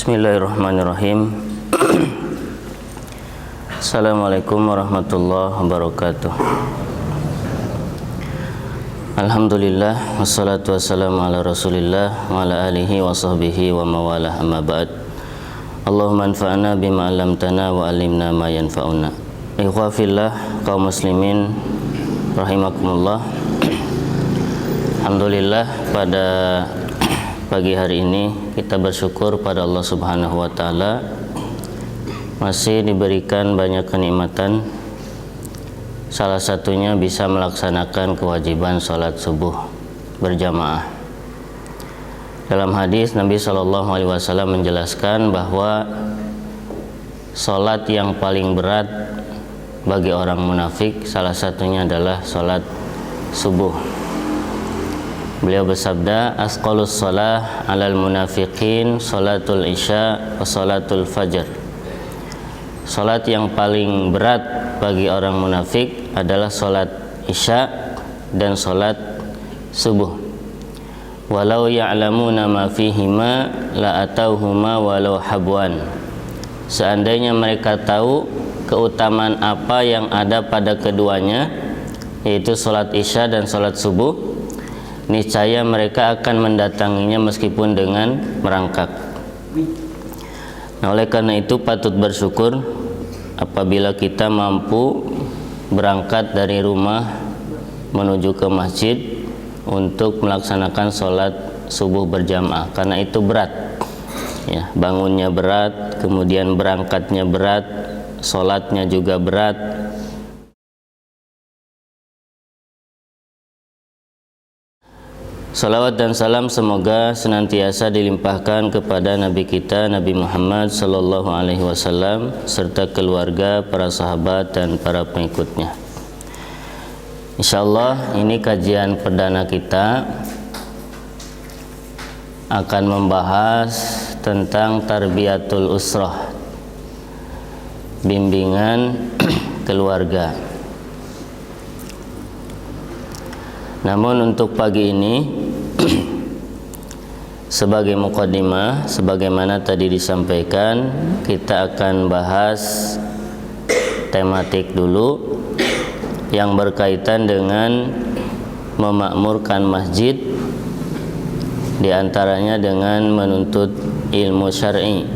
Bismillahirrahmanirrahim. Assalamualaikum warahmatullahi wabarakatuh. Alhamdulillah, wassalatu wassalamu ala rasulillah wa ala alihi wa sahbihi wa mawalah, amma ba'd. Allahumma anfa'na bima 'allamtana wa 'allimna ma yanfa'una. Ikhwafillah, kaum muslimin rahimakumullah. Alhamdulillah, pada pagi hari ini kita bersyukur pada Allah Subhanahu wa taala masih diberikan banyak kenikmatan. Salah satunya bisa melaksanakan kewajiban salat subuh berjamaah. Dalam hadis Nabi Shallallahu alaihi wasallam menjelaskan bahwa salat yang paling berat bagi orang munafik salah satunya adalah salat subuh. Beliau bersabda, asqalus shalah 'alal munafiqin salatul isya wa salatul fajr. Salat yang paling berat bagi orang munafik adalah salat isya dan salat subuh. Walau ya'lamuna ma fihima la atauhuma walau habwan. Seandainya mereka tahu keutamaan apa yang ada pada keduanya, yaitu salat isya dan salat subuh, niscaya mereka akan mendatanginya meskipun dengan merangkak. Nah, oleh karena itu patut bersyukur apabila kita mampu berangkat dari rumah menuju ke masjid untuk melaksanakan sholat subuh berjamaah, karena itu berat ya, bangunnya berat, kemudian berangkatnya berat, sholatnya juga berat. Salawat dan salam semoga senantiasa dilimpahkan kepada Nabi kita Nabi Muhammad Sallallahu Alaihi Wasallam serta keluarga, para sahabat dan para pengikutnya. Insyaallah ini kajian perdana kita akan membahas tentang tarbiyatul usrah, bimbingan keluarga. Namun untuk pagi ini sebagai muqaddimah, sebagaimana tadi disampaikan, kita akan bahas tematik dulu yang berkaitan dengan memakmurkan masjid, diantaranya dengan menuntut ilmu syar'i.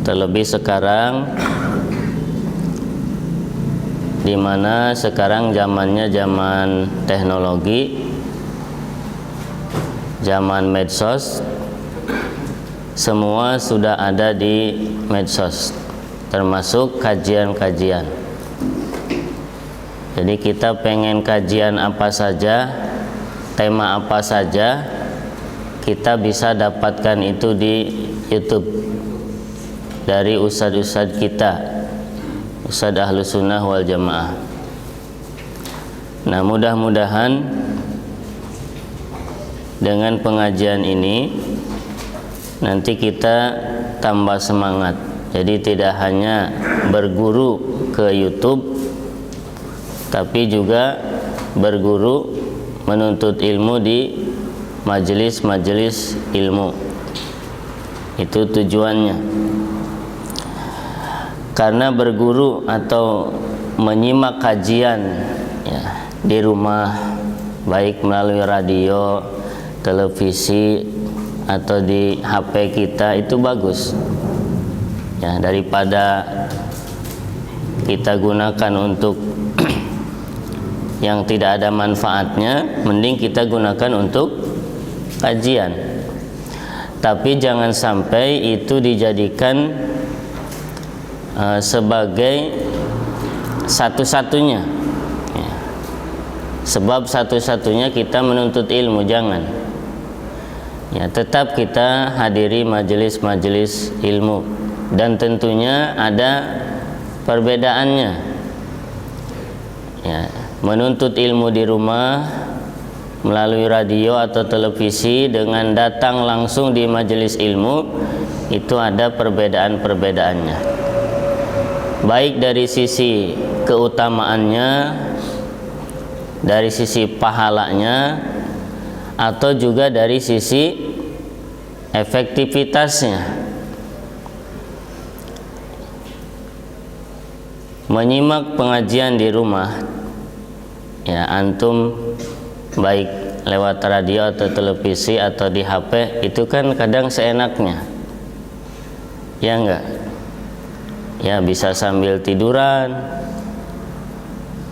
Terlebih sekarang di mana sekarang zamannya zaman teknologi, zaman medsos, semua sudah ada di medsos, termasuk kajian-kajian. Jadi kita pengen kajian apa saja, tema apa saja, kita bisa dapatkan itu di YouTube dari ustadz-ustadz kita, Ustadz Ahlus Sunnah wal Jamaah. Nah, mudah-mudahan dengan pengajian ini nanti kita tambah semangat. Jadi tidak hanya berguru ke YouTube, tapi juga berguru menuntut ilmu di majelis-majelis ilmu. Itu tujuannya. Karena berguru atau menyimak kajian ya, di rumah, baik melalui radio, televisi, atau di HP kita, itu bagus ya, daripada kita gunakan untuk yang tidak ada manfaatnya, mending kita gunakan untuk kajian. Tapi jangan sampai itu dijadikan sebagai satu-satunya ya. Sebab satu-satunya kita menuntut ilmu, jangan ya, tetap kita hadiri majelis-majelis ilmu, dan tentunya ada perbedaannya ya. Menuntut ilmu di rumah melalui radio atau televisi dengan datang langsung di majelis ilmu, itu ada perbedaan-perbedaannya, baik dari sisi keutamaannya, dari sisi pahalanya, atau juga dari sisi efektivitasnya menyimak pengajian di rumah, ya antum baik lewat radio atau televisi atau di HP, itu kan kadang seenaknya, ya enggak? Ya bisa sambil tiduran,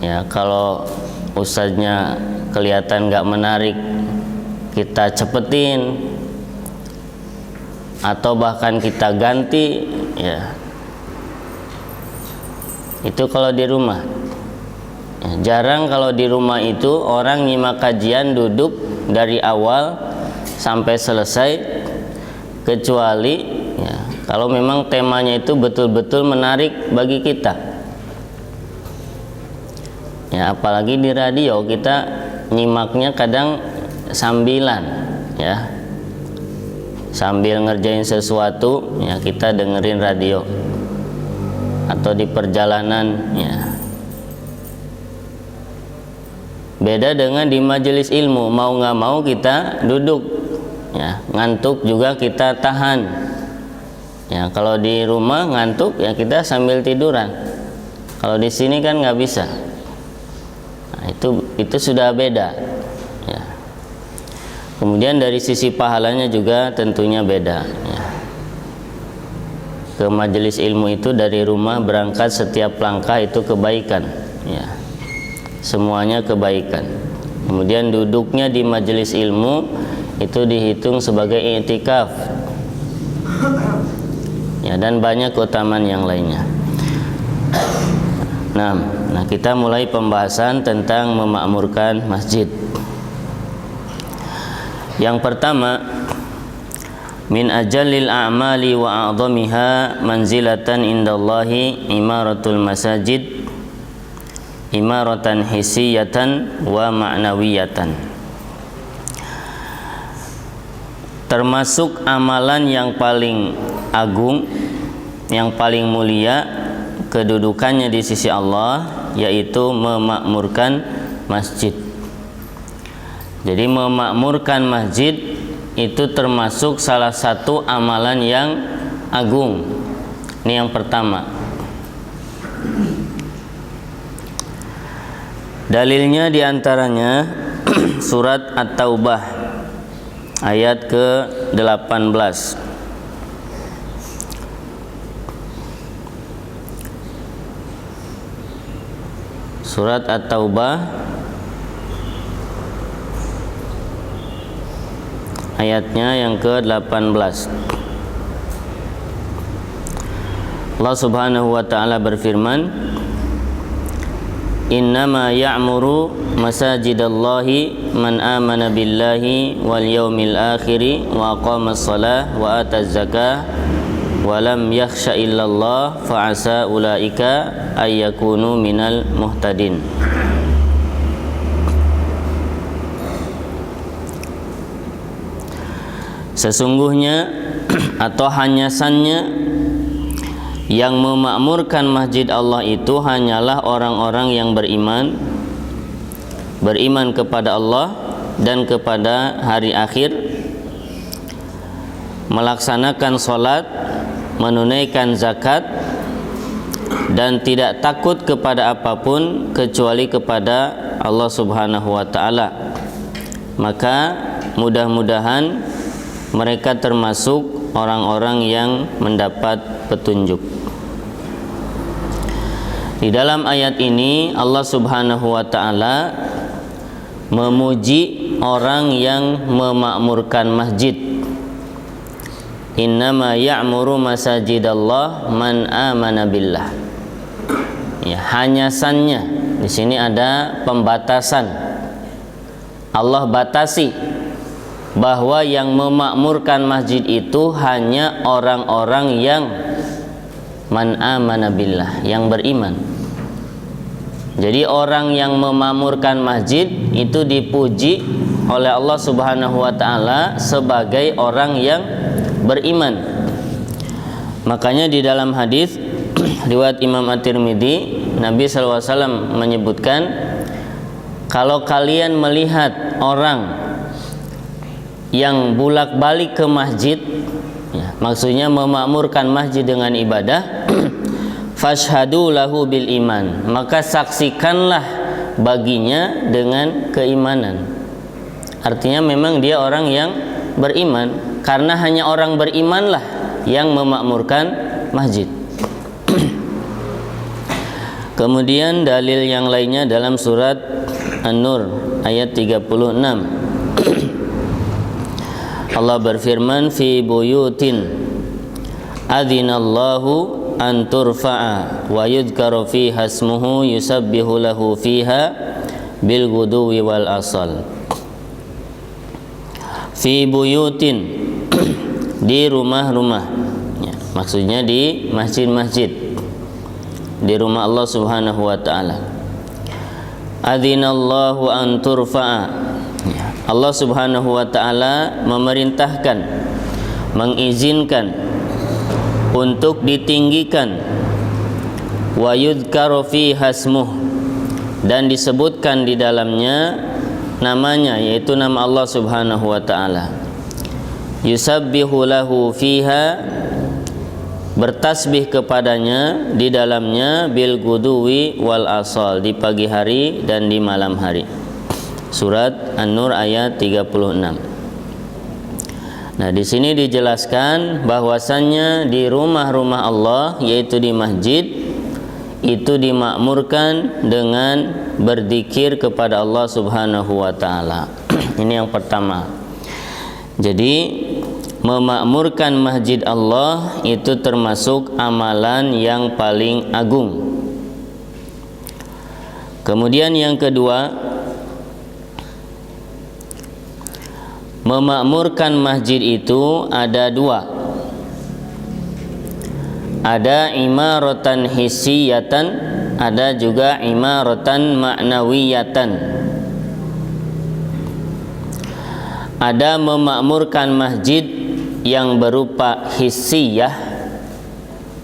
ya kalau ustadznya kelihatan nggak menarik kita cepetin atau bahkan kita ganti, ya itu kalau di rumah. Ya, jarang kalau di rumah itu orang nyimak kajian duduk dari awal sampai selesai, kecuali ya, kalau memang temanya itu betul-betul menarik bagi kita. Ya, apalagi di radio kita nyimaknya kadang sambilan, ya sambil ngerjain sesuatu, ya kita dengerin radio atau di perjalanan, ya. Beda dengan di majelis ilmu, mau nggak mau kita duduk, ya ngantuk juga kita tahan. Ya kalau di rumah ngantuk ya kita sambil tiduran. Kalau di sini kan nggak bisa. Nah, itu sudah beda, ya. Kemudian dari sisi pahalanya juga tentunya beda, ya. Ke majelis ilmu itu dari rumah berangkat setiap langkah itu kebaikan, ya. Semuanya kebaikan. Kemudian duduknya di majelis ilmu itu dihitung sebagai i'tikaf, ya, dan banyak keutamaan yang lainnya. Nah, kita mulai pembahasan tentang memakmurkan masjid. Yang pertama, min ajallil a'mali wa a'dhamiha manzilatan indallahi imaratul masajid imaratan hissiyatan wa ma'nawiyatan. Termasuk amalan yang paling agung, yang paling mulia kedudukannya di sisi Allah, yaitu memakmurkan masjid. Jadi memakmurkan masjid itu termasuk salah satu amalan yang agung. Ini yang pertama. Dalilnya diantaranya surat At-Taubah ayat ke-18. Surat At-Taubah ayatnya yang ke-18. Allah Subhanahu wa taala berfirman, innama ya'muru masajidallahi man amana billahi wal yawmil akhiri wa aqamas shalah wa ataz zakah wa lam yakhsha illallah fa asa ulaika ayyakunu minal muhtadin. Sesungguhnya atau hanyasannya yang memakmurkan masjid Allah itu hanyalah orang-orang yang beriman kepada Allah dan kepada hari akhir, melaksanakan sholat, menunaikan zakat, dan tidak takut kepada apapun kecuali kepada Allah Subhanahu wa ta'ala. Maka mudah-mudahan mereka termasuk orang-orang yang mendapat petunjuk. Di dalam ayat ini Allah Subhanahu wa ta'ala memuji orang yang memakmurkan masjid. Innama ya'muru masajidallah man amana billah. Ya, hanyasannya di sini ada pembatasan. Allah batasi bahwa yang memakmurkan masjid itu hanya orang-orang yang man amana billah, yang beriman. Jadi orang yang memakmurkan masjid itu dipuji oleh Allah Subhanahu wa ta'ala sebagai orang yang beriman. Makanya di dalam hadis riwayat Imam At-Tirmidzi, Nabi SAW menyebutkan, kalau kalian melihat orang yang bolak-balik ke masjid, ya, maksudnya memakmurkan masjid dengan ibadah, fashhadu lahu bil iman, maka saksikanlah baginya dengan keimanan. Artinya memang dia orang yang beriman, karena hanya orang berimanlah yang memakmurkan masjid. Kemudian dalil yang lainnya dalam surat An-Nur ayat 36. Allah berfirman, fi buyutin adzinallahu an turfa'a wa yudhkaru fiha ismuhu yusabbihu lahu fiha bil ghuduwi wal asal. Fi buyutin, di rumah-rumah, ya, maksudnya di masjid-masjid, di rumah Allah Subhanahu wa taala. Adzinallahu an turfa'a, ya, Allah Subhanahu wa taala memerintahkan, mengizinkan untuk ditinggikan, wa yudhkaru fiha ismuh, dan disebutkan di dalamnya namanya, yaitu nama Allah Subhanahu wa taala. Yusabbihu lahu fiha, bertasbih kepadanya di dalamnya, bil guduwi wal asal, di pagi hari dan di malam hari. Surat An-Nur ayat 36. Nah, di sini dijelaskan bahwasannya di rumah-rumah Allah, yaitu di masjid, itu dimakmurkan dengan berzikir kepada Allah Subhanahu wa taala. Ini yang pertama. Jadi memakmurkan masjid Allah itu termasuk amalan yang paling agung. Kemudian yang kedua, memakmurkan masjid itu ada dua. Ada imaratan hissiyatan, ada juga imaratan ma'nawiyatan. Ada memakmurkan masjid yang berupa hissiyah.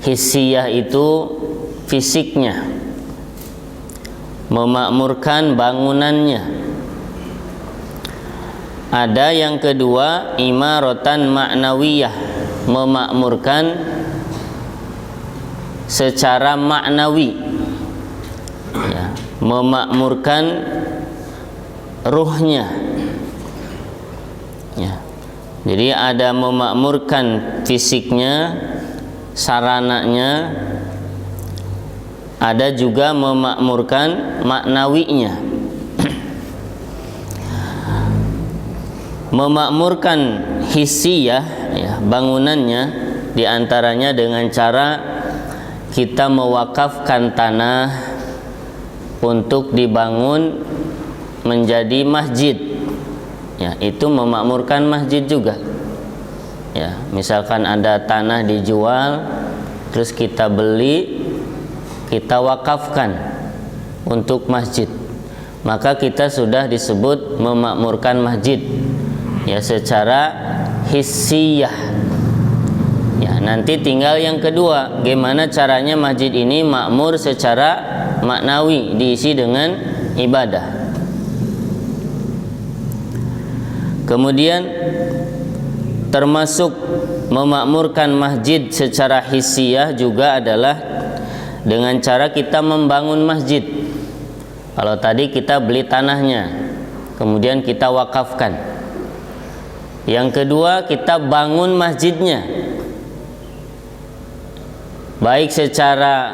Hissiyah itu fisiknya, memakmurkan bangunannya. Ada yang kedua, imaratan ma'nawiyah, memakmurkan secara maknawi, ya, memakmurkan ruhnya, ya. Jadi ada memakmurkan fisiknya, sarananya, ada juga memakmurkan maknawinya. Memakmurkan hissiyah, ya, bangunannya, diantaranya dengan cara kita mewakafkan tanah untuk dibangun menjadi masjid, ya, itu memakmurkan masjid juga, ya. Misalkan ada tanah dijual, terus kita beli, kita wakafkan untuk masjid, maka kita sudah disebut memakmurkan masjid, ya, secara hissiyah. Nanti tinggal yang kedua, bagaimana caranya masjid ini makmur secara maknawi, diisi dengan ibadah. Kemudian termasuk memakmurkan masjid secara hissiyah juga adalah dengan cara kita membangun masjid. Kalau tadi kita beli tanahnya, kemudian kita wakafkan. Yang kedua, kita bangun masjidnya, baik secara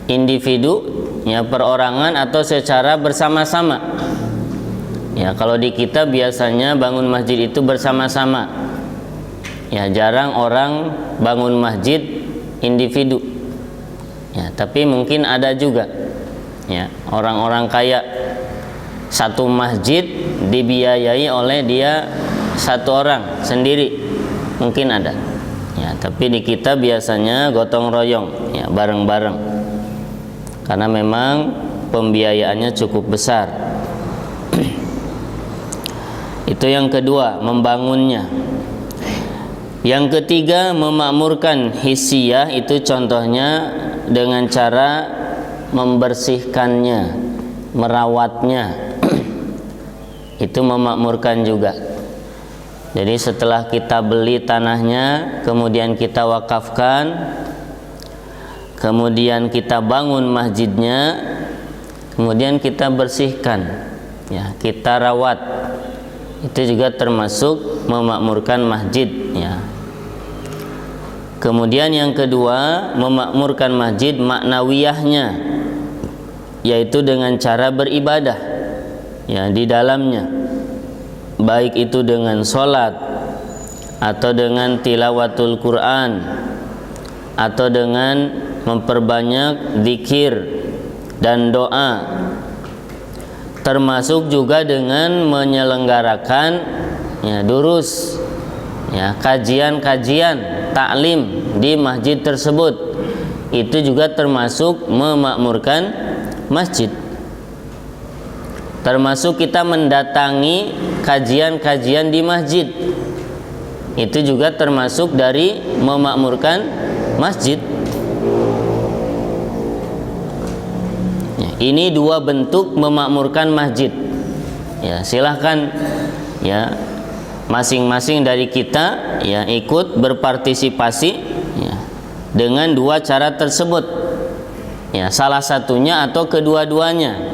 individu, ya, perorangan, atau secara bersama-sama. Ya, kalau di kita biasanya bangun masjid itu bersama-sama. Ya, jarang orang bangun masjid individu. Ya, tapi mungkin ada juga, ya, orang-orang kaya satu masjid dibiayai oleh dia satu orang sendiri, mungkin ada. Ya, tapi di kita biasanya gotong royong, ya, bareng-bareng, karena memang pembiayaannya cukup besar. Itu yang kedua, membangunnya. Yang ketiga, memakmurkan hissiyah, itu contohnya dengan cara membersihkannya, merawatnya. Itu memakmurkan juga. Jadi setelah kita beli tanahnya, kemudian kita wakafkan, kemudian kita bangun masjidnya, kemudian kita bersihkan, ya, kita rawat, itu juga termasuk memakmurkan masjid, ya. Kemudian yang kedua, memakmurkan masjid maknawiyahnya, yaitu dengan cara beribadah, ya, di dalamnya, baik itu dengan sholat atau dengan tilawatul Quran atau dengan memperbanyak zikir dan doa, termasuk juga dengan menyelenggarakan, ya, durus, ya, kajian-kajian taklim di masjid tersebut. Itu juga termasuk memakmurkan masjid. Termasuk kita mendatangi kajian-kajian di masjid, itu juga termasuk dari memakmurkan masjid. Ya, ini dua bentuk memakmurkan masjid. Ya, silahkan, ya, masing-masing dari kita, ya, ikut berpartisipasi, ya, dengan dua cara tersebut, ya, salah satunya atau kedua-duanya.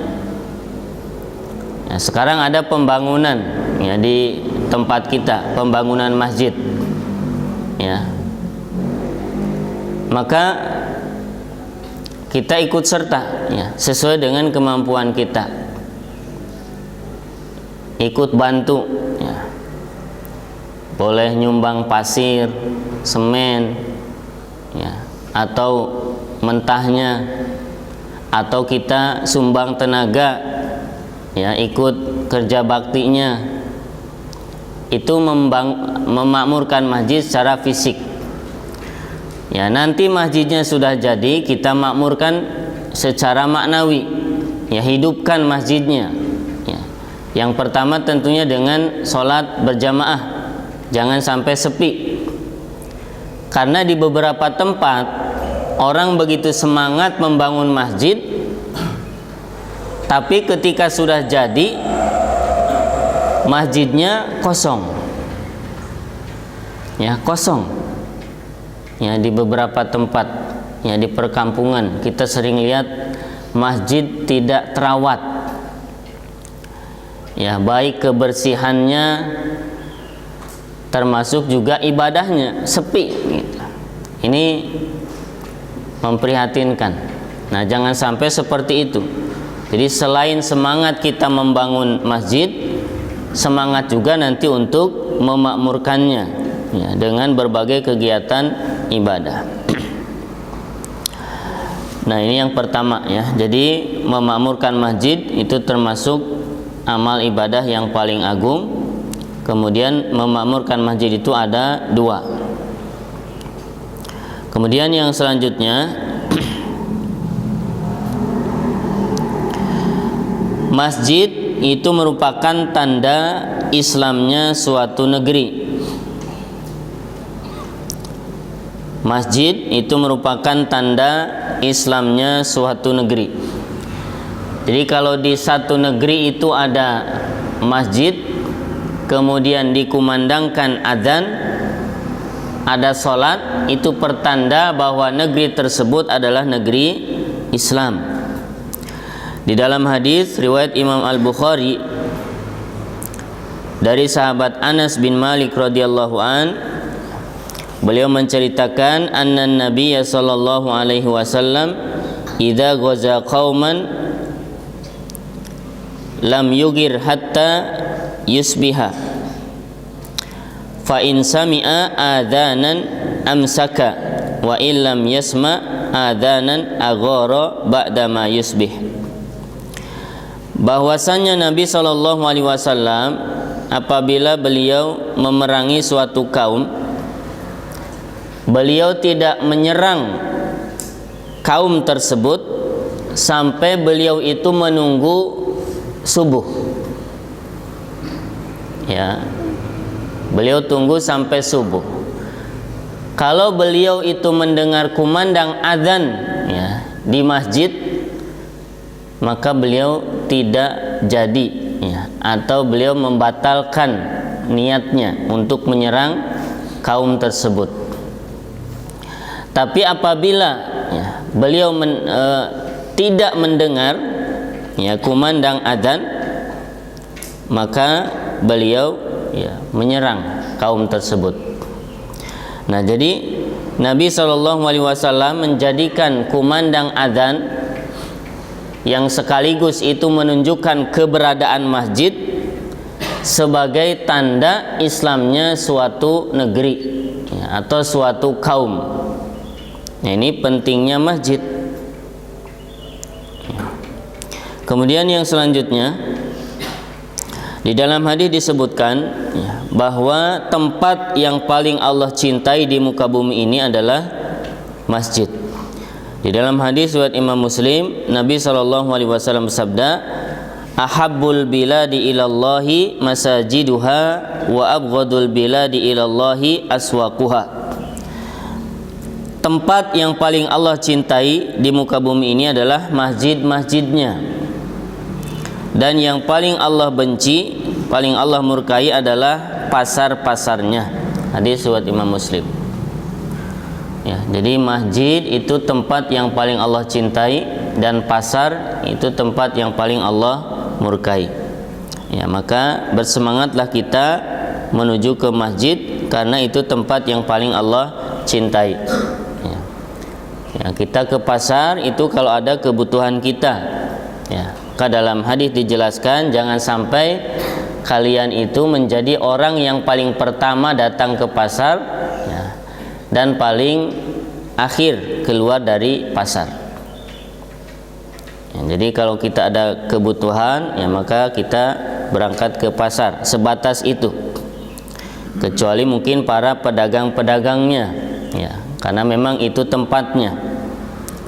Ya, sekarang ada pembangunan, ya, di tempat kita, pembangunan masjid, ya, maka kita ikut serta, ya, sesuai dengan kemampuan kita, ikut bantu, ya. Boleh nyumbang pasir, semen, ya, atau mentahnya, atau kita sumbang tenaga, ya, ikut kerja baktinya. Itu memakmurkan masjid secara fisik. Ya, nanti masjidnya sudah jadi, kita makmurkan secara maknawi, ya, hidupkan masjidnya, ya. Yang pertama tentunya dengan sholat berjamaah, jangan sampai sepi. Karena di beberapa tempat orang begitu semangat membangun masjid, tapi ketika sudah jadi, masjidnya kosong, ya, kosong. Ya, di beberapa tempat, ya, di perkampungan kita sering lihat masjid tidak terawat, ya, baik kebersihannya termasuk juga ibadahnya sepi, gitu. Ini memprihatinkan. Nah, jangan sampai seperti itu. Jadi selain semangat kita membangun masjid, semangat juga nanti untuk memakmurkannya, ya, dengan berbagai kegiatan ibadah. Nah, ini yang pertama, ya. Jadi memakmurkan masjid itu termasuk amal ibadah yang paling agung. Kemudian memakmurkan masjid itu ada dua. Kemudian yang selanjutnya, masjid itu merupakan tanda Islamnya suatu negeri. Masjid itu merupakan tanda Islamnya suatu negeri. Jadi kalau di satu negeri itu ada masjid, kemudian dikumandangkan azan, ada sholat, itu pertanda bahwa negeri tersebut adalah negeri Islam. Di dalam hadis riwayat Imam Al-Bukhari dari sahabat Anas bin Malik radhiyallahu an, beliau menceritakan anna Nabiy sallallahu alaihi wasallam idza ghaza qauman lam yugir hatta yusbiha fa in sami'a adzanan amsaka wa illam yasma' adzanan aghara ba'da ma yusbih. Bahwasanya Nabi sallallahu alaihi wasallam apabila beliau memerangi suatu kaum, beliau tidak menyerang kaum tersebut sampai beliau itu menunggu subuh. Ya, beliau tunggu sampai subuh. Kalau beliau itu mendengar kumandang azan, ya, di masjid, maka beliau tidak jadi, ya, atau beliau membatalkan niatnya untuk menyerang kaum tersebut. Tapi apabila beliau tidak mendengar kumandang adzan, maka beliau menyerang kaum tersebut. Nah, jadi Nabi SAW menjadikan kumandang adzan yang sekaligus itu menunjukkan keberadaan masjid sebagai tanda Islamnya suatu negeri atau suatu kaum. Nah, ini pentingnya masjid. Kemudian yang selanjutnya, di dalam hadis disebutkan bahwa tempat yang paling Allah cintai di muka bumi ini adalah masjid. Di dalam hadis riwayat Imam Muslim, Nabi SAW bersabda, "Ahabbul biladi ilallahi masajiduha wa abghadul biladi ilallahi aswaquha." Tempat yang paling Allah cintai di muka bumi ini adalah masjid-masjidnya, dan yang paling Allah benci, paling Allah murkai adalah pasar-pasarnya. Hadis riwayat Imam Muslim. Jadi masjid itu tempat yang paling Allah cintai, dan pasar itu tempat yang paling Allah murkai. Maka bersemangatlah kita menuju ke masjid, karena itu tempat yang paling Allah cintai. Kita ke pasar itu kalau ada kebutuhan kita. Maka dalam hadis dijelaskan, jangan sampai kalian itu menjadi orang yang paling pertama datang ke pasar dan paling akhir keluar dari pasar. Jadi kalau kita ada kebutuhan, maka kita berangkat ke pasar, sebatas itu. Kecuali mungkin para pedagang-pedagangnya, karena memang itu tempatnya.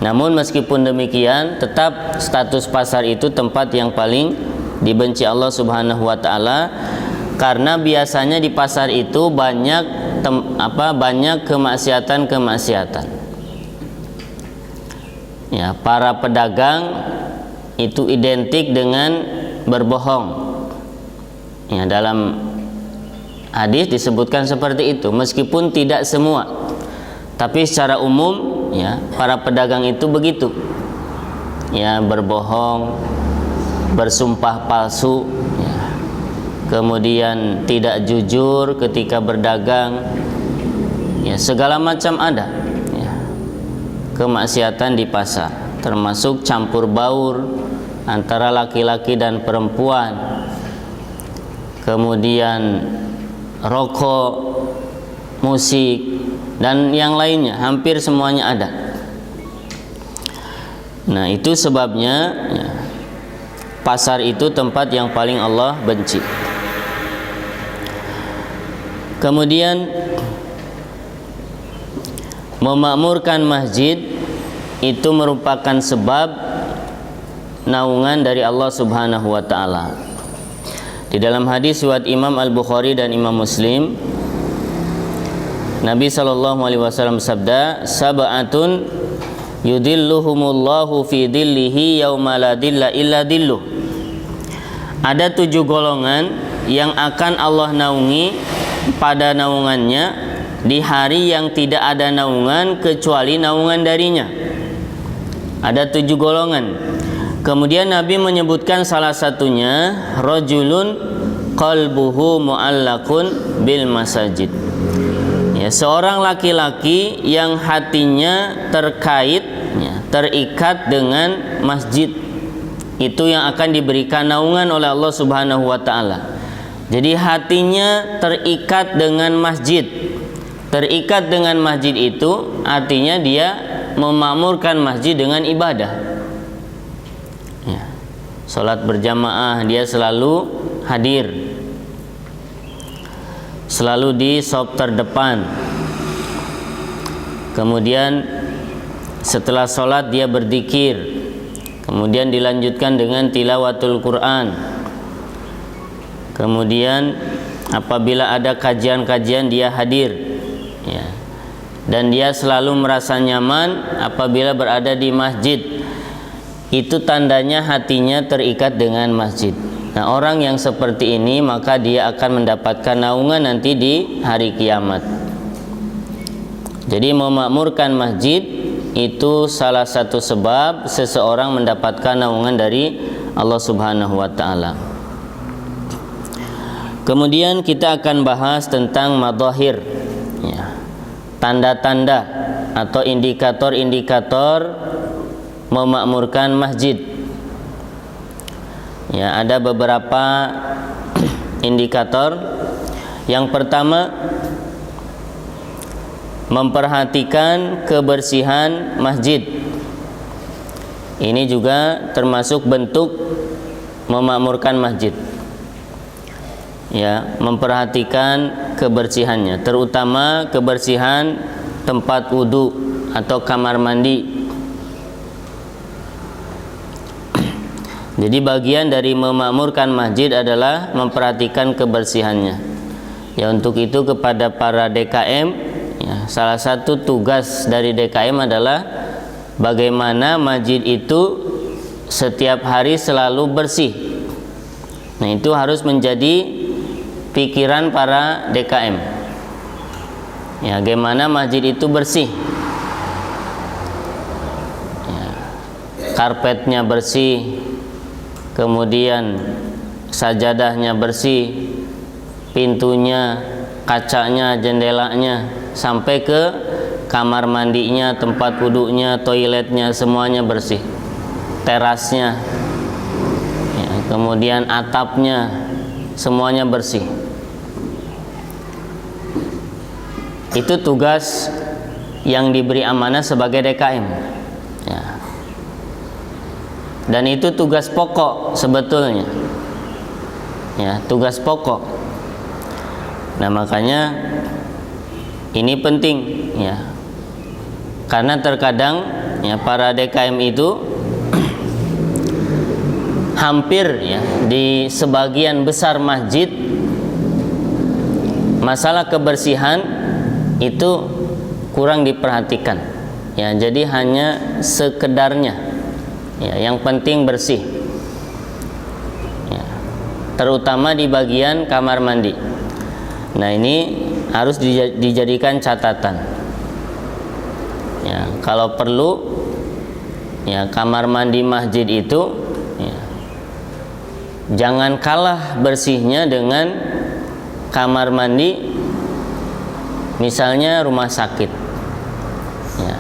Namun meskipun demikian, tetap status pasar itu tempat yang paling dibenci Allah Subhanahu wa taala, karena biasanya di pasar itu banyak kemaksiatan-kemaksiatan. Para pedagang itu identik dengan berbohong. Dalam hadis disebutkan seperti itu, meskipun tidak semua, tapi secara umum para pedagang itu begitu. Berbohong, bersumpah palsu, kemudian tidak jujur ketika berdagang, segala macam ada kemaksiatan di pasar, termasuk campur baur antara laki-laki dan perempuan, kemudian rokok, musik, dan yang lainnya, hampir semuanya ada. Nah, itu sebabnya pasar itu tempat yang paling Allah benci. Kemudian memakmurkan masjid itu merupakan sebab naungan dari Allah Subhanahu wa taala. Di dalam hadis riwayat Imam Al-Bukhari dan Imam Muslim, Nabi SAW bersabda, "Sab'atun yudilluhumullahu fi dillihi yauma la dilla illa dilluh." Ada 7 golongan yang akan Allah naungi pada naungannya di hari yang tidak ada naungan kecuali naungan darinya. Ada 7 golongan. Kemudian Nabi menyebutkan salah satunya, rajulun qalbuhu mu'allaqun bil masajid. Seorang laki-laki yang hatinya terikat dengan masjid, itu yang akan diberikan naungan oleh Allah Subhanahu wa taala. Jadi hatinya terikat dengan masjid. Terikat dengan masjid itu artinya dia memakmurkan masjid dengan ibadah. Salat berjamaah dia selalu hadir, selalu di shop terdepan. Kemudian setelah sholat dia berzikir, kemudian dilanjutkan dengan tilawatul Quran. Kemudian apabila ada kajian-kajian dia hadir, dan dia selalu merasa nyaman apabila berada di masjid. Itu tandanya hatinya terikat dengan masjid. Nah, orang yang seperti ini maka dia akan mendapatkan naungan nanti di hari kiamat. Jadi memakmurkan masjid itu salah satu sebab seseorang mendapatkan naungan dari Allah Subhanahu wa taala. Kemudian kita akan bahas tentang madhahir, ya, tanda-tanda atau indikator-indikator memakmurkan masjid. Ya, ada beberapa indikator. Yang pertama, memperhatikan kebersihan masjid. Ini juga termasuk bentuk memakmurkan masjid. Ya, memperhatikan kebersihannya, terutama kebersihan tempat wudu atau kamar mandi. Jadi bagian dari memakmurkan masjid adalah memperhatikan kebersihannya. Ya, untuk itu kepada para DKM, ya, salah satu tugas dari DKM adalah bagaimana masjid itu setiap hari selalu bersih. Nah, itu harus menjadi pikiran para DKM. Ya, bagaimana masjid itu bersih. Ya, karpetnya bersih, kemudian sajadahnya bersih, pintunya, kacanya, jendelanya, sampai ke kamar mandinya, tempat wudunya, toiletnya, semuanya bersih. Terasnya, ya, kemudian atapnya, semuanya bersih. Itu tugas yang diberi amanah sebagai DKM. Ya. Dan itu tugas pokok sebetulnya, ya, tugas pokok. Nah, makanya ini penting, ya, karena terkadang, ya, para DKM itu hampir, ya, di sebagian besar masjid masalah kebersihan itu kurang diperhatikan, ya, jadi hanya sekedarnya. Ya, yang penting bersih, ya, terutama di bagian kamar mandi. Nah, ini harus dijadikan catatan. Ya, kalau perlu, ya, kamar mandi masjid itu, ya, jangan kalah bersihnya dengan kamar mandi misalnya rumah sakit, ya,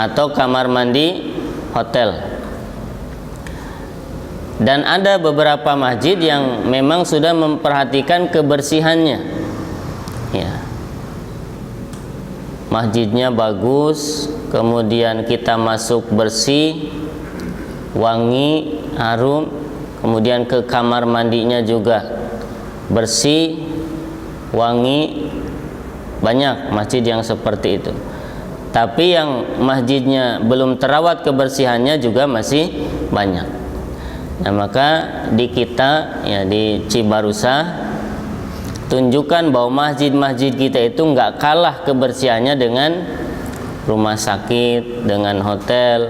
atau kamar mandi hotel. Dan ada beberapa masjid yang memang sudah memperhatikan kebersihannya, ya, masjidnya bagus, kemudian kita masuk bersih, wangi, harum, kemudian ke kamar mandinya juga bersih, wangi. Banyak masjid yang seperti itu. Tapi yang masjidnya belum terawat kebersihannya juga masih banyak. Nah, maka di kita, ya, di Cibarusah, tunjukkan bahwa masjid-masjid kita itu nggak kalah kebersihannya dengan rumah sakit, dengan hotel,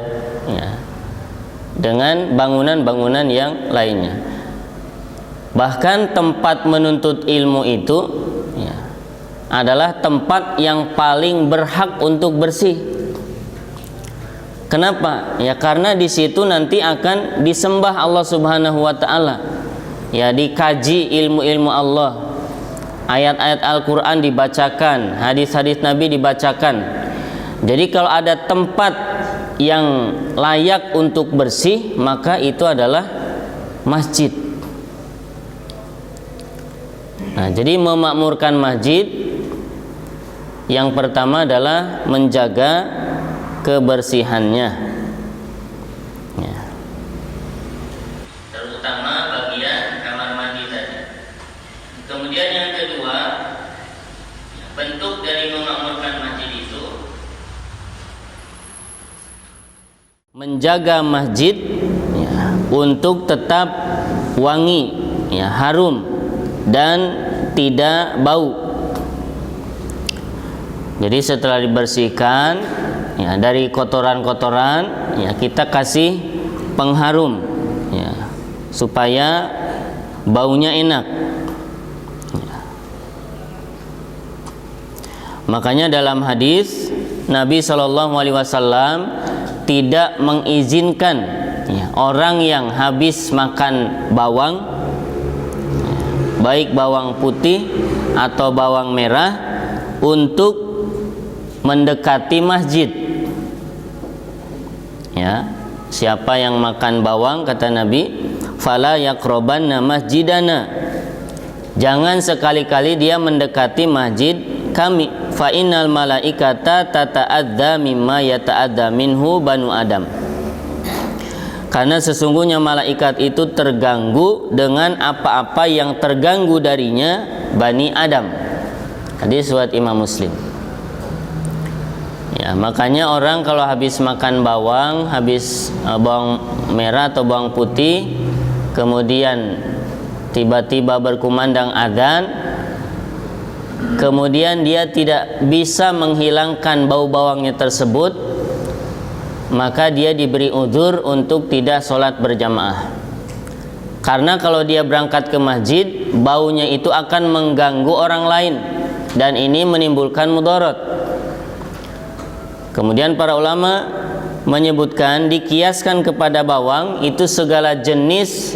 ya, dengan bangunan-bangunan yang lainnya. Bahkan tempat menuntut ilmu itu, ya, adalah tempat yang paling berhak untuk bersih. Kenapa? Ya, karena di situ nanti akan disembah Allah Subhanahu wa taala. Ya, dikaji ilmu-ilmu Allah. Ayat-ayat Al-Qur'an dibacakan, hadis-hadis Nabi dibacakan. Jadi kalau ada tempat yang layak untuk bersih, maka itu adalah masjid. Nah, jadi memakmurkan masjid yang pertama adalah menjaga kebersihannya, ya, terutama bagian kamar mandi tadi. Kemudian yang kedua, bentuk dari memakmurkan masjid itu menjaga masjid, ya, untuk tetap wangi, ya, harum dan tidak bau. Jadi setelah dibersihkan, ya, dari kotoran-kotoran, ya, kita kasih pengharum, ya, supaya baunya enak. Makanya dalam hadis Nabi SAW tidak mengizinkan orang yang habis makan bawang, baik bawang putih atau bawang merah, untuk mendekati masjid. Ya, siapa yang makan bawang, kata Nabi, fala yaqrabanna masjidana, jangan sekali-kali dia mendekati masjid kami. Fa innal malaikata tata'adza mimma yata'adza minhu banu Adam, karena sesungguhnya malaikat itu terganggu dengan apa-apa yang terganggu darinya Bani Adam. Hadis riwayat Imam Muslim. Ya, makanya orang kalau habis makan bawang, habis bawang merah atau bawang putih, kemudian tiba-tiba berkumandang adzan, kemudian dia tidak bisa menghilangkan bau bawangnya tersebut, maka dia diberi udzur untuk tidak sholat berjamaah. Karena kalau dia berangkat ke masjid, baunya itu akan mengganggu orang lain dan ini menimbulkan mudarat. Kemudian para ulama menyebutkan, dikiaskan kepada bawang itu segala jenis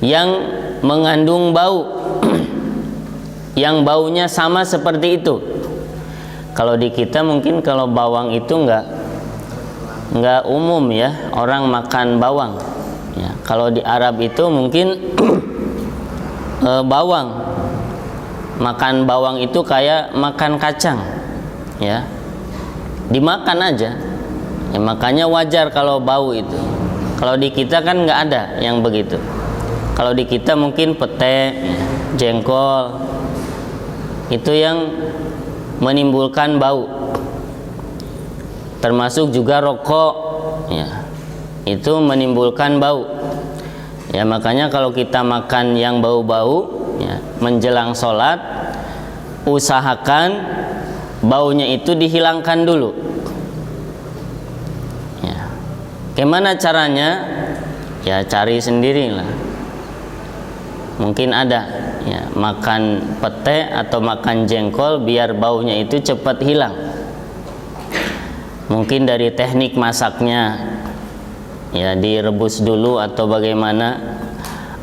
yang mengandung bau yang baunya sama seperti itu. Kalau di kita mungkin kalau bawang itu enggak umum ya, orang makan bawang ya. Kalau di Arab itu mungkin bawang, makan bawang itu kayak makan kacang ya, dimakan aja ya, makanya wajar kalau bau itu. Kalau di kita kan nggak ada yang begitu. Kalau di kita mungkin pete, jengkol, itu yang menimbulkan bau. Termasuk juga rokok ya, itu menimbulkan bau ya. Makanya kalau kita makan yang bau-bau ya, menjelang sholat, usahakan baunya itu dihilangkan dulu ya. Gimana caranya? Ya cari sendirilah. Mungkin ada ya, makan pete atau makan jengkol biar baunya itu cepat hilang. Mungkin dari teknik masaknya ya, direbus dulu atau bagaimana,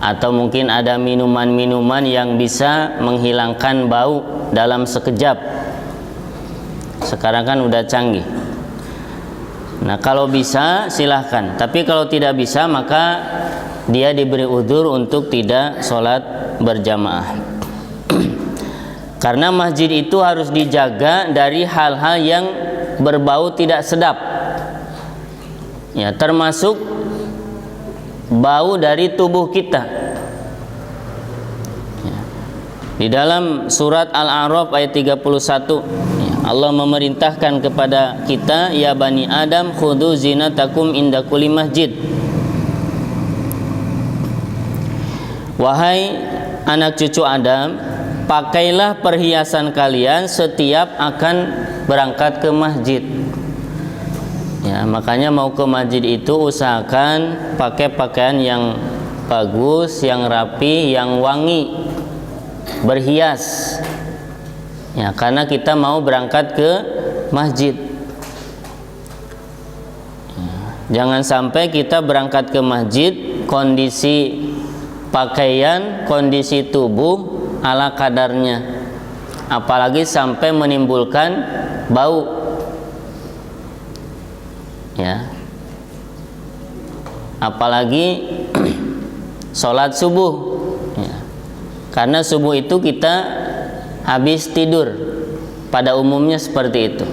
atau mungkin ada minuman-minuman yang bisa menghilangkan bau dalam sekejap. Sekarang kan udah canggih. Nah kalau bisa silahkan, tapi kalau tidak bisa maka dia diberi udzur untuk tidak sholat berjamaah. Karena masjid itu harus dijaga dari hal-hal yang berbau tidak sedap ya, termasuk bau dari tubuh kita ya. Di dalam surat Al-A'raf ayat 31 ya, Allah memerintahkan kepada kita, ya Bani Adam khudhu zinatakum inda kulli masjid, wahai anak cucu Adam, pakailah perhiasan kalian setiap akan berangkat ke masjid ya. Makanya mau ke masjid itu usahakan pakai pakaian yang bagus, yang rapi, yang wangi, berhias ya, karena kita mau berangkat ke masjid ya. Jangan sampai kita berangkat ke masjid kondisi pakaian, kondisi tubuh ala kadarnya, apalagi sampai menimbulkan bau ya. Apalagi sholat subuh ya. Karena subuh itu kita habis tidur, pada umumnya seperti itu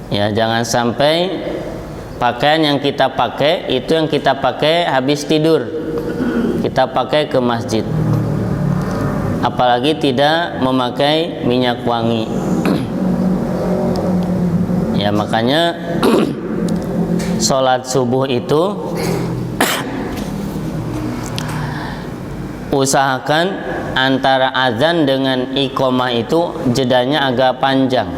ya. Jangan sampai pakaian yang kita pakai itu yang kita pakai habis tidur kita pakai ke masjid, apalagi tidak memakai minyak wangi ya. Makanya sholat subuh itu usahakan antara azan dengan iqamah itu jedanya agak panjang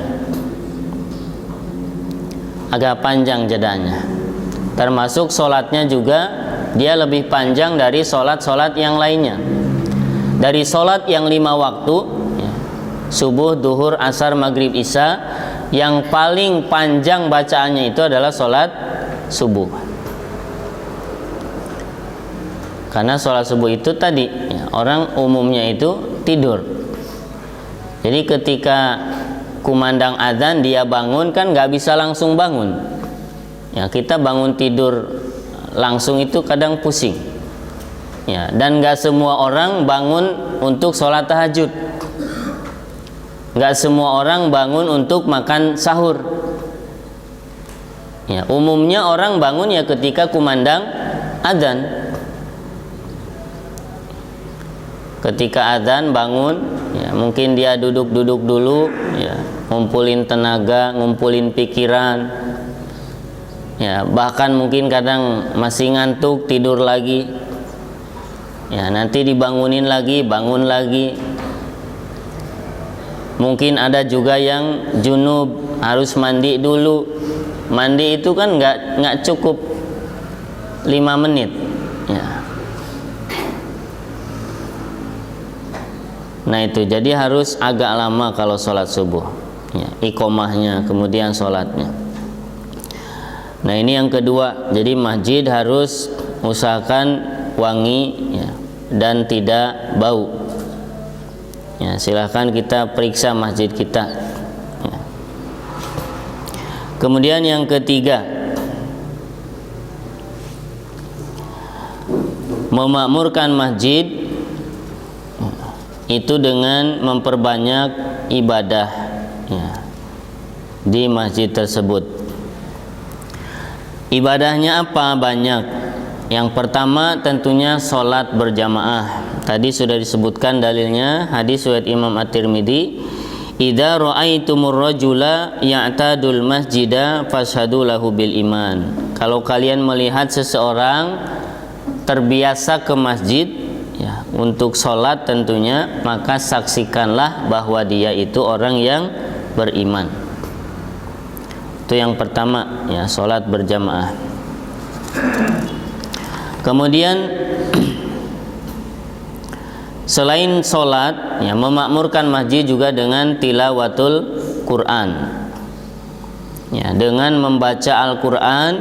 jedanya. Termasuk sholatnya juga dia lebih panjang dari sholat-sholat yang lainnya. Dari sholat yang 5 waktu, ya, subuh, duhur, asar, maghrib, isya, yang paling panjang bacaannya itu adalah sholat subuh. Karena sholat subuh itu tadi, ya, orang umumnya itu tidur. Jadi ketika kumandang azan dia bangun, kan nggak bisa langsung bangun. Ya, kita bangun tidur langsung itu kadang pusing. Ya, dan nggak semua orang bangun untuk sholat tahajud. Nggak semua orang bangun untuk makan sahur. Ya, umumnya orang bangun ya ketika kumandang azan. Ketika azan bangun, ya, mungkin dia duduk-duduk dulu, ya, ngumpulin tenaga, ngumpulin pikiran, ya, bahkan mungkin kadang masih ngantuk tidur lagi, ya, nanti dibangunin lagi, bangun lagi. Mungkin ada juga yang junub, harus mandi dulu. Mandi itu kan nggak cukup 5 menit, ya. Nah itu, jadi harus agak lama kalau sholat subuh, ya, iqomahnya, kemudian sholatnya. Nah ini yang kedua, jadi masjid harus usahakan wangi, ya, dan tidak bau. Ya, silahkan kita periksa masjid kita, ya. Kemudian yang ketiga, memakmurkan masjid itu dengan memperbanyak ibadah, ya, di masjid tersebut. Ibadahnya apa? Banyak. Yang pertama tentunya sholat berjamaah. Tadi sudah disebutkan dalilnya, hadis riwayat Imam At-Tirmidzi, idza ra'aitumur rajula ya'tadul masjida fashhadu lahu bil iman. Kalau kalian melihat seseorang terbiasa ke masjid, ya, untuk sholat tentunya, maka saksikanlah bahwa dia itu orang yang beriman. Itu yang pertama, ya, sholat berjamaah. Kemudian selain sholat, ya, memakmurkan masjid juga dengan tilawatul Quran, ya, dengan membaca Al-Quran,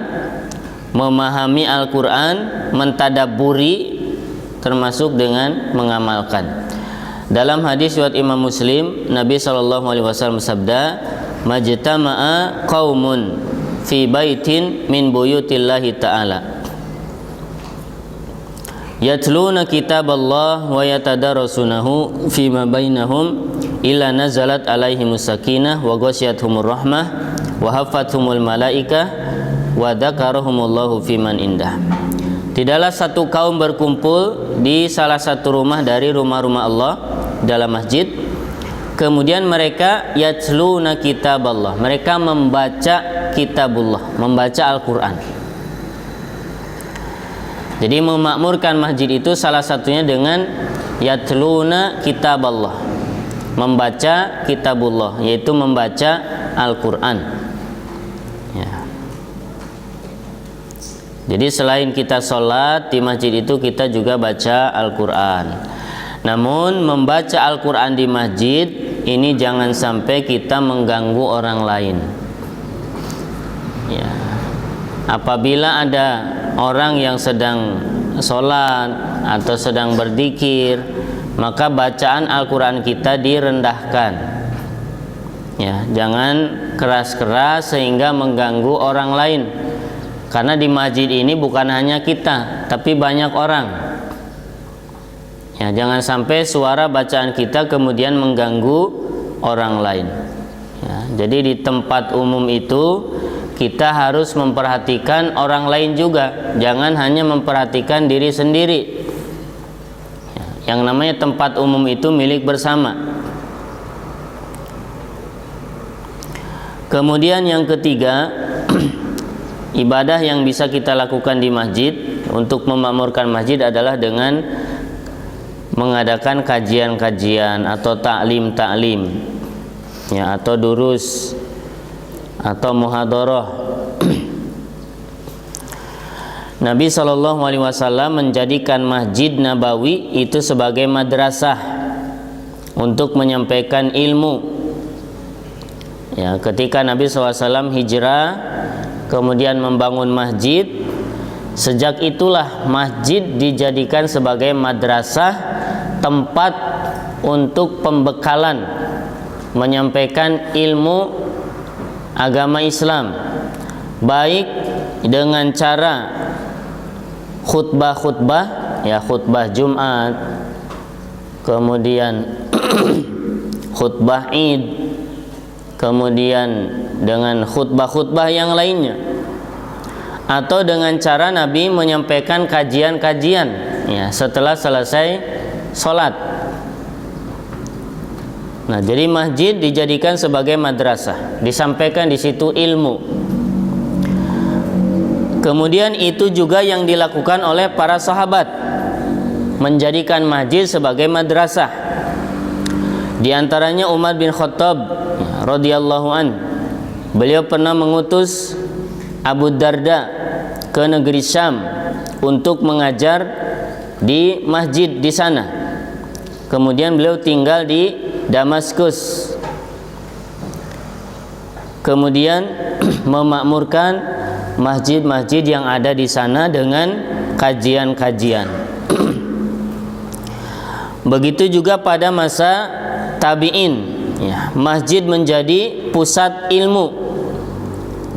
memahami Al-Quran, mentadabburi, termasuk dengan mengamalkan. Dalam hadis riwayat Imam Muslim, Nabi SAW bersabda, majtama'a qaumun fi baitin min buyutillahi ta'ala yatluna kitaballah wa yatadarasunahu fima bainahum illa nazalat alaihimus sakinah wa ghasyiyatuhumur rahmah wa haffathumul malaikah wa dzakarahumullahu fiman indah. Tidaklah satu kaum berkumpul di salah satu rumah dari rumah-rumah Allah dalam masjid, kemudian mereka yatluna kitaballah, mereka membaca kitabullah, membaca Al-Quran. Jadi memakmurkan masjid itu salah satunya dengan yatluna kitaballah, membaca kitabullah, yaitu membaca Al-Quran, ya. Jadi selain kita sholat di masjid itu, kita juga baca Al-Quran. Namun membaca Al-Quran di masjid ini jangan sampai kita mengganggu orang lain, ya. Apabila ada orang yang sedang sholat atau sedang berzikir, maka bacaan Al-Quran kita direndahkan, ya, jangan keras-keras sehingga mengganggu orang lain. Karena di masjid ini bukan hanya kita, tapi banyak orang, ya, jangan sampai suara bacaan kita kemudian mengganggu orang lain, ya. Jadi di tempat umum itu kita harus memperhatikan orang lain juga, jangan hanya memperhatikan diri sendiri, ya. Yang namanya tempat umum itu milik bersama. Kemudian yang ketiga, ibadah yang bisa kita lakukan di masjid untuk memakmurkan masjid adalah dengan mengadakan kajian-kajian atau taklim, ya, atau durus atau muhadharah. Nabi SAW menjadikan Masjid Nabawi itu sebagai madrasah untuk menyampaikan ilmu. Ya, ketika Nabi SAW hijrah kemudian membangun masjid, sejak itulah masjid dijadikan sebagai madrasah, tempat untuk pembekalan menyampaikan ilmu agama Islam, baik dengan cara khutbah-khutbah, ya khutbah Jumat, kemudian khutbah Id, kemudian dengan khutbah-khutbah yang lainnya, atau dengan cara Nabi menyampaikan kajian-kajian ya setelah selesai sholat. Nah, jadi masjid dijadikan sebagai madrasah, disampaikan di situ ilmu. Kemudian itu juga yang dilakukan oleh para sahabat, menjadikan masjid sebagai madrasah. Di antaranya Umar bin Khattab radhiyallahu an, beliau pernah mengutus Abu Darda ke negeri Syam untuk mengajar di masjid di sana. Kemudian beliau tinggal di Damaskus. Kemudian memakmurkan masjid-masjid yang ada di sana dengan kajian-kajian. Begitu juga pada masa tabi'in, ya, masjid menjadi pusat ilmu,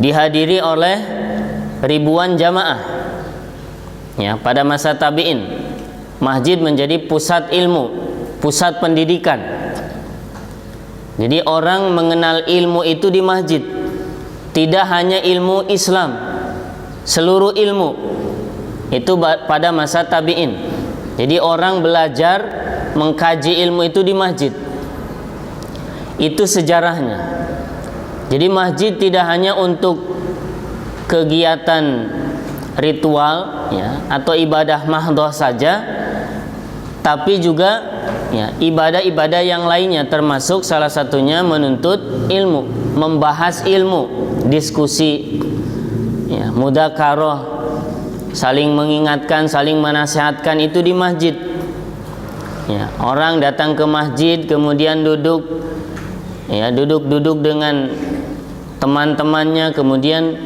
dihadiri oleh ribuan jamaah. Ya, pada masa tabi'in, masjid menjadi pusat ilmu, pusat pendidikan. Jadi orang mengenal ilmu itu di masjid. Tidak hanya ilmu Islam, seluruh ilmu itu pada masa tabi'in. Jadi orang belajar mengkaji ilmu itu di masjid. Itu sejarahnya. Jadi masjid tidak hanya untuk kegiatan ritual ya, atau ibadah mahdhah saja, tapi juga ya, ibadah-ibadah yang lainnya, termasuk salah satunya menuntut ilmu, membahas ilmu, diskusi, ya, mudzakarah, saling mengingatkan, saling menasihatkan itu di masjid. Ya, orang datang ke masjid kemudian duduk, ya, duduk dengan teman-temannya, kemudian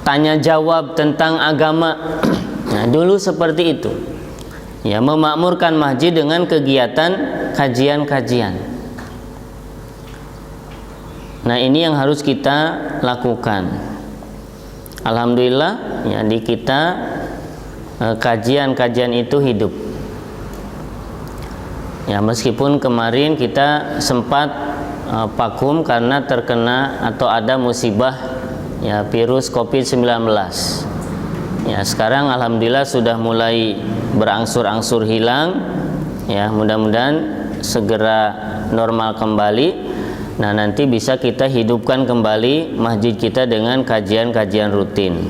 tanya jawab tentang agama. Nah, dulu seperti itu. Ya, memakmurkan masjid dengan kegiatan kajian-kajian. Nah, ini yang harus kita lakukan. Alhamdulillah ya, di kita kajian-kajian itu hidup. Ya, meskipun kemarin kita sempat vakum karena terkena atau ada musibah ya virus Covid-19. Ya, sekarang alhamdulillah sudah mulai berangsur-angsur hilang. Ya, mudah-mudahan segera normal kembali. Nah, nanti bisa kita hidupkan kembali masjid kita dengan kajian-kajian rutin.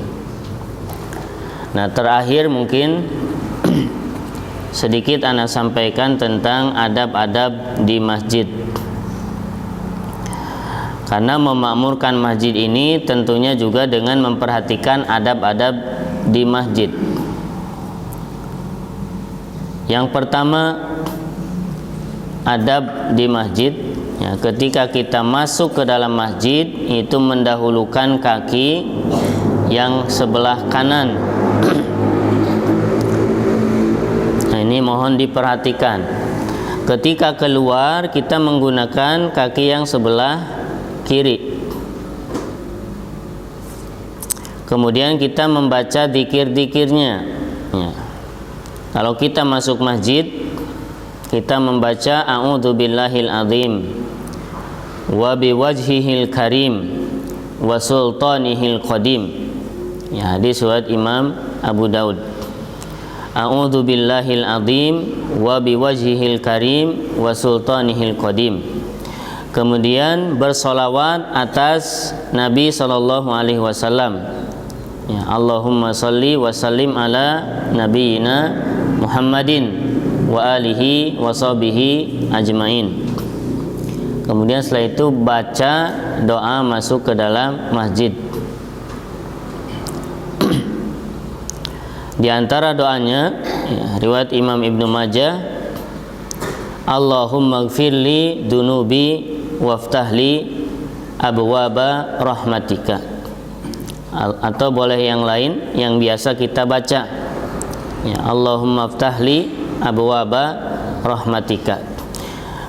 Nah, terakhir mungkin sedikit ana sampaikan tentang adab-adab di masjid. Karena memakmurkan masjid ini tentunya juga dengan memperhatikan adab-adab di masjid. Yang pertama, adab di masjid. Ya, ketika kita masuk ke dalam masjid itu mendahulukan kaki yang sebelah kanan. Nah, ini mohon diperhatikan. Ketika keluar kita menggunakan kaki yang sebelah kiri. Kemudian kita membaca dzikir-dzikirnya. Ya. Kalau kita masuk masjid, kita membaca a'udzubillahil azim wa biwajhihil karim wa sultanihil qadim. Ya, hadis riwayat Imam Abu Daud. A'udzubillahil azim wa biwajhihil karim wa sultanihil qadim. Kemudian bersolawat atas Nabi SAW. Ya, Allahumma salli wa sallim ala nabiyyina Muhammadin wa alihi wa sahbihi ajmain. Kemudian setelah itu baca doa masuk ke dalam masjid. Di antara doanya ya, riwayat Imam Ibnu Majah, Allahumma gfirli dunubi waftahli abwaba rahmatika. Atau boleh yang lain yang biasa kita baca ya, Allahumma ftahli abwaba rahmatika.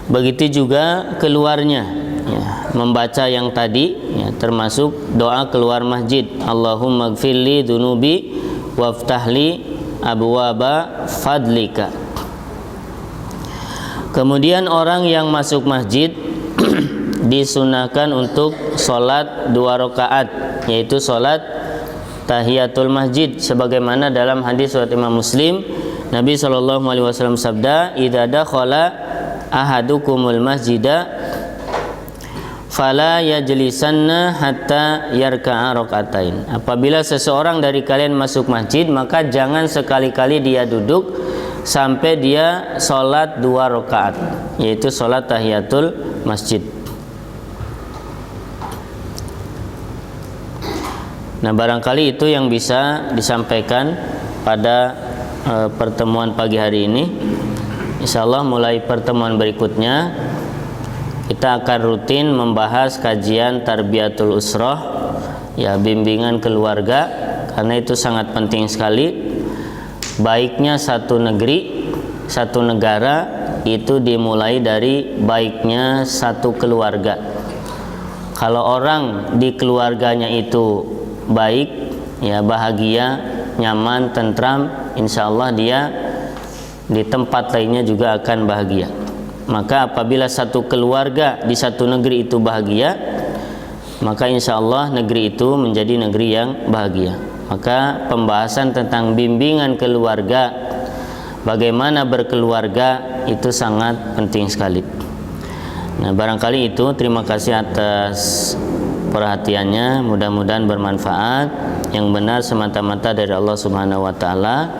Begitu juga keluarnya ya, membaca yang tadi ya, termasuk doa keluar masjid, Allahumma gfirli dunubi waftahli abwaba fadlika. Kemudian orang yang masuk masjid disunahkan untuk sholat 2 rakaat, yaitu sholat tahiyatul masjid, sebagaimana dalam hadis riwayat Imam Muslim, Nabi SAW sabda, idza dakhala ahadukumul masjida fala yajlisanna hatta yarka'a rakaatain. Apabila seseorang dari kalian masuk masjid, maka jangan sekali-kali dia duduk sampai dia sholat 2 rakaat, yaitu sholat tahiyatul masjid. Nah, barangkali itu yang bisa disampaikan pada pertemuan pagi hari ini. Insyaallah mulai pertemuan berikutnya kita akan rutin membahas kajian tarbiyatul usrah ya, bimbingan keluarga, karena itu sangat penting sekali. Baiknya satu negeri, satu negara itu dimulai dari baiknya satu keluarga. Kalau orang di keluarganya itu baik ya, bahagia, nyaman, tentram, insyaallah dia di tempat lainnya juga akan bahagia. Maka apabila satu keluarga di satu negeri itu bahagia, maka insyaallah negeri itu menjadi negeri yang bahagia. Maka pembahasan tentang bimbingan keluarga, bagaimana berkeluarga, itu sangat penting sekali. Nah, barangkali itu. Terima kasih atas perhatiannya, mudah-mudahan bermanfaat. Yang benar semata-mata dari Allah Subhanahu wa taala,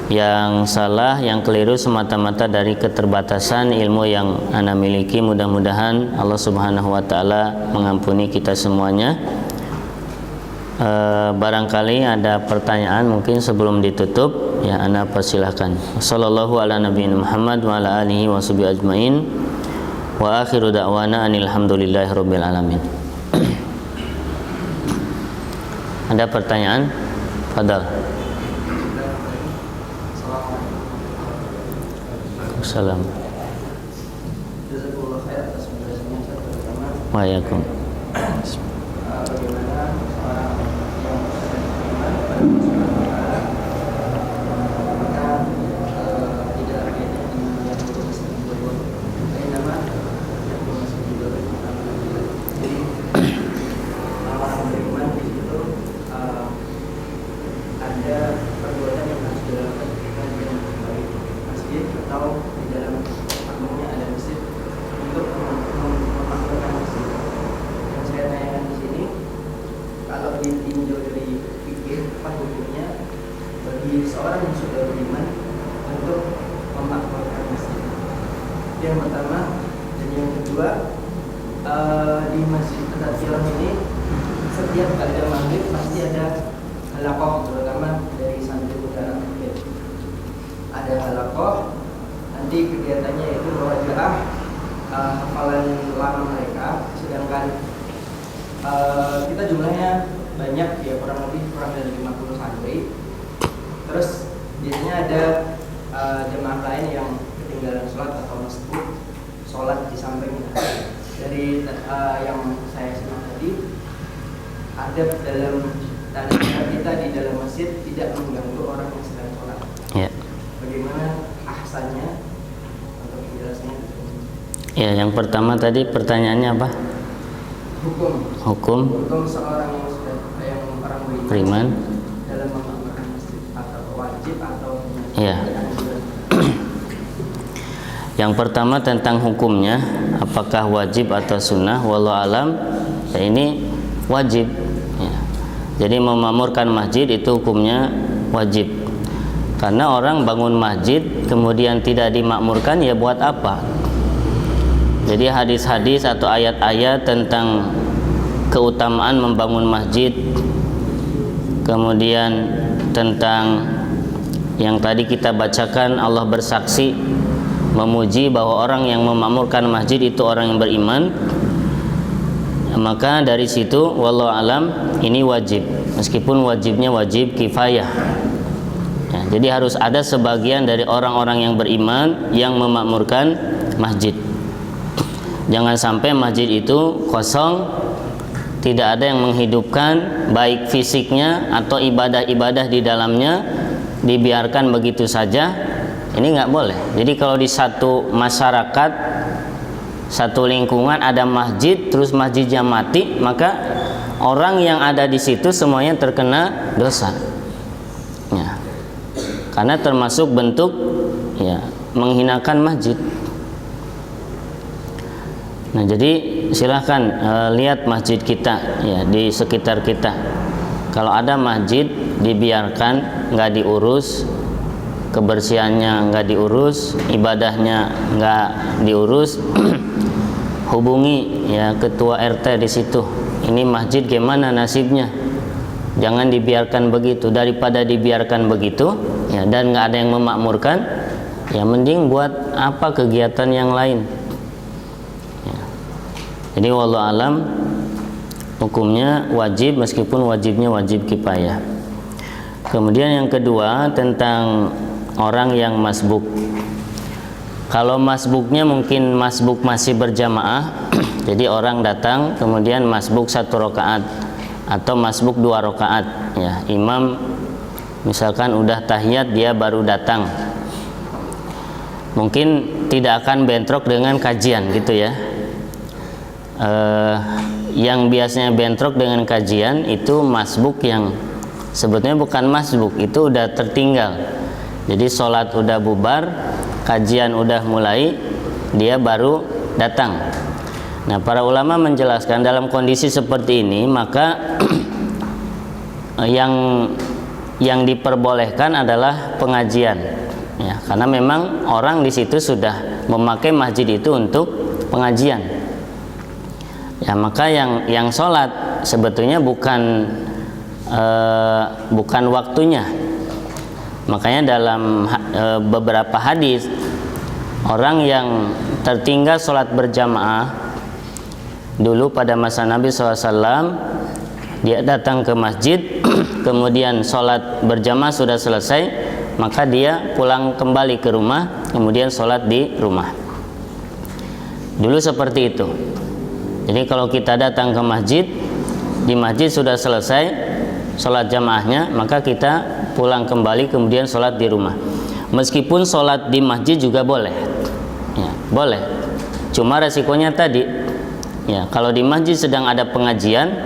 yang salah, yang keliru semata-mata dari keterbatasan ilmu yang ana miliki. Mudah-mudahan Allah Subhanahu wa taala mengampuni kita semuanya. Barangkali ada pertanyaan mungkin sebelum ditutup ya, ana persilahkan. Sallallahu ala nabiyina Muhammad wa ala alihi washabihi ajmain. Wa akhiru da'wana anil hamdulillahi rabbil alamin. Ada pertanyaan? Fadal. Salam. Waalaikumsalam. Yang pertama dan yang kedua, di masjid Al-Fatihah ini setiap ada maghrib pasti ada halaqah, terutama dari santri utara. Ada halaqah, nanti kegiatannya itu murajaah hafalan lama mereka, sedangkan kita jumlahnya banyak ya, kurang dari 50 santri. Terus biasanya ada jemaah lain yang ketinggalan sholat atau masbuk sholat di sampingnya. Dari yang saya simak tadi, adab dalam tanda kita di dalam masjid tidak mengganggu orang yang sedang sholat. Ya. Bagaimana ahsannya untuk penjelasannya? Ya, yang pertama tadi pertanyaannya apa? Hukum seorang yang sudah orang beriman dalam memakmurkan masjid, atau wajib atau ya. Yang pertama tentang hukumnya, apakah wajib atau sunnah? Wallahu alam, ya ini wajib ya. Jadi memakmurkan masjid itu hukumnya wajib. Karena orang bangun masjid kemudian tidak dimakmurkan, ya buat apa? Jadi hadis-hadis atau ayat-ayat tentang keutamaan membangun masjid, kemudian tentang yang tadi kita bacakan, Allah bersaksi memuji bahwa orang yang memakmurkan masjid itu orang yang beriman, maka dari situ wallahu alam ini wajib, meskipun wajibnya wajib kifayah. Ya, jadi harus ada sebagian dari orang-orang yang beriman yang memakmurkan masjid. Jangan sampai masjid itu kosong, tidak ada yang menghidupkan baik fisiknya atau ibadah-ibadah di dalamnya, dibiarkan begitu saja. Ini nggak boleh. Jadi kalau di satu masyarakat, satu lingkungan ada masjid, terus masjidnya mati, maka orang yang ada di situ semuanya terkena dosa. Ya. Karena termasuk bentuk ya menghinakan masjid. Nah, jadi silahkan lihat masjid kita ya di sekitar kita. Kalau ada masjid dibiarkan, nggak diurus, kebersihannya nggak diurus, ibadahnya nggak diurus, hubungi ya ketua RT di situ. Ini masjid gimana nasibnya? Jangan dibiarkan begitu. Daripada dibiarkan begitu ya dan nggak ada yang memakmurkan, ya mending buat apa kegiatan yang lain. Jadi wallahu alam hukumnya wajib, meskipun wajibnya wajib kifayah. Kemudian yang kedua tentang orang yang masbuk. Kalau masbuknya mungkin masbuk masih berjamaah, jadi orang datang kemudian masbuk 1 rakaat atau masbuk 2 rakaat. Ya, imam misalkan udah tahiyat dia baru datang, mungkin tidak akan bentrok dengan kajian gitu ya. Yang biasanya bentrok dengan kajian itu masbuk yang sebetulnya bukan masbuk, itu udah tertinggal. Jadi sholat udah bubar, kajian udah mulai, dia baru datang. Nah, para ulama menjelaskan dalam kondisi seperti ini maka yang diperbolehkan adalah pengajian ya, karena memang orang di situ sudah memakai masjid itu untuk pengajian. Ya, maka yang sholat sebetulnya bukan waktunya. Makanya dalam beberapa hadis, orang yang tertinggal sholat berjamaah dulu pada masa Nabi SAW, dia datang ke masjid, kemudian sholat berjamaah sudah selesai, maka dia pulang kembali ke rumah, kemudian sholat di rumah. Dulu seperti itu. Jadi kalau kita datang ke masjid, di masjid sudah selesai sholat jamaahnya, maka kita pulang kembali kemudian sholat di rumah. Meskipun sholat di masjid juga boleh, ya, boleh. Cuma resikonya tadi, ya, kalau di masjid sedang ada pengajian,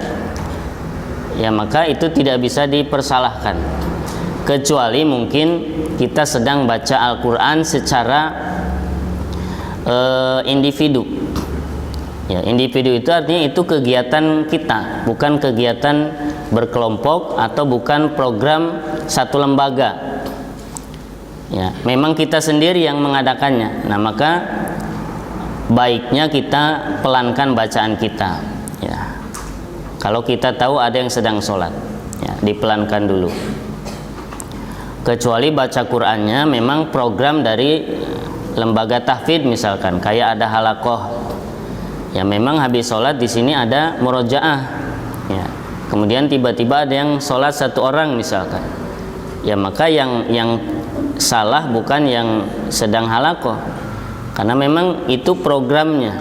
ya maka itu tidak bisa dipersalahkan. Kecuali mungkin kita sedang baca Al-Quran secara individu. Ya, individu itu artinya itu kegiatan kita, bukan kegiatan berkelompok atau bukan program satu lembaga. Ya, memang kita sendiri yang mengadakannya. Nah, maka baiknya kita pelankan bacaan kita. Ya, kalau kita tahu ada yang sedang sholat, ya, dipelankan dulu. Kecuali baca Qur'annya memang program dari lembaga tahfidz misalkan, kayak ada halaqah. Ya, memang habis sholat di sini ada murojaah. Ya, kemudian tiba-tiba ada yang sholat 1 orang misalkan. Ya, maka yang salah bukan yang sedang halaqah, karena memang itu programnya.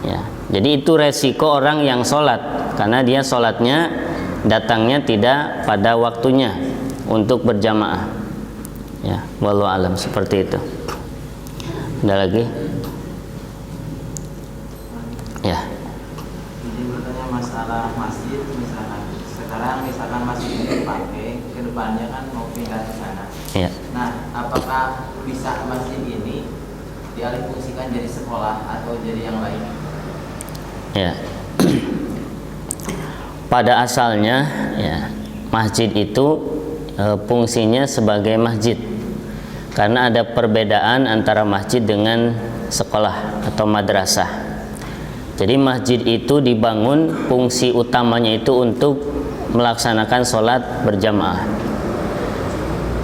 Ya, jadi itu resiko orang yang sholat, karena dia sholatnya datangnya tidak pada waktunya untuk berjamaah. Ya, wallahu alam seperti itu. Ada lagi? Ya. Jadi bertanya masalah masjid, misalkan sekarang masjid ini dipakai, kedepannya kan mau pindah ke sana. Ya. Nah, apakah bisa masjid ini dialihfungsikan jadi sekolah atau jadi yang lain? Ya. Pada asalnya ya, masjid itu fungsinya sebagai masjid. Karena ada perbedaan antara masjid dengan sekolah atau madrasah. Jadi masjid itu dibangun, fungsi utamanya itu untuk melaksanakan sholat berjamaah.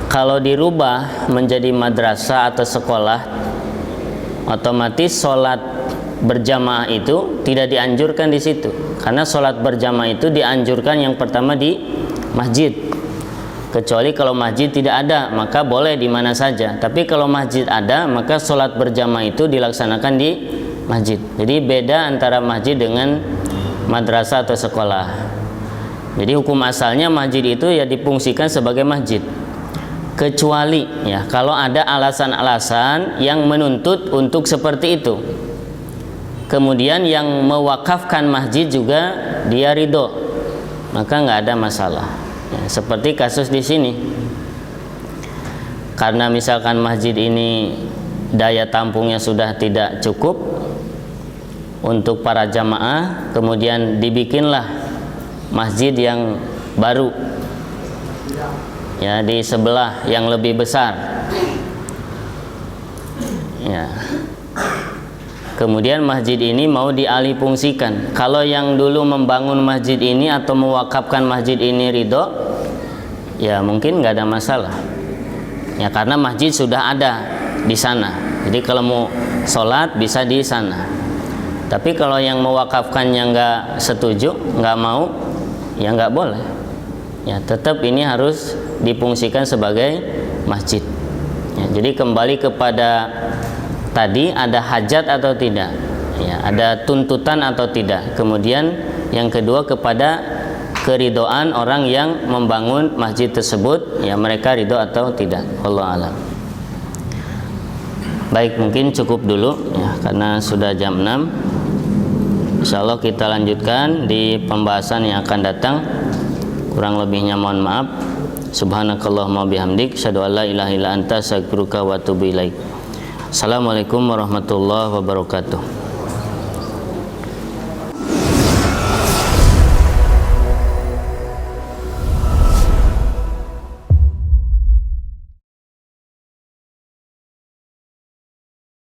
kalau dirubah menjadi madrasah atau sekolah, otomatis sholat berjamaah itu tidak dianjurkan di situ, karena sholat berjamaah itu dianjurkan yang pertama di masjid. Kecuali kalau masjid tidak ada, maka boleh di mana saja. Tapi kalau masjid ada, maka sholat berjamaah itu dilaksanakan di masjid. Jadi beda antara masjid dengan madrasah atau sekolah. Jadi hukum asalnya masjid itu ya difungsikan sebagai masjid. Kecuali ya kalau ada alasan-alasan yang menuntut untuk seperti itu. Kemudian yang mewakafkan masjid juga dia ridho, maka nggak ada masalah. Ya, seperti kasus di sini, karena misalkan masjid ini daya tampungnya sudah tidak cukup untuk para jamaah, kemudian dibikinlah masjid yang baru, ya di sebelah yang lebih besar. Ya. Kemudian masjid ini mau dialihfungsikan. Kalau yang dulu membangun masjid ini atau mewakafkan masjid ini ridho, ya mungkin nggak ada masalah. Ya karena masjid sudah ada di sana. Jadi kalau mau sholat bisa di sana. Tapi kalau yang mewakafkannya nggak setuju, nggak mau, ya nggak boleh. Ya tetap ini harus difungsikan sebagai masjid. Ya, jadi kembali kepada tadi, ada hajat atau tidak, ya, ada tuntutan atau tidak. Kemudian yang kedua kepada keridoan orang yang membangun masjid tersebut, ya mereka ridho atau tidak. Wallahu a'lam. Baik, mungkin cukup dulu ya karena sudah jam 6. Insyaallah kita lanjutkan di pembahasan yang akan datang. Kurang lebihnya mohon maaf. Subhanakallahumma bihamdik, asyhadu an la ilaha illa anta, astaghfiruka wa atubu ilaik. Assalamualaikum warahmatullahi wabarakatuh.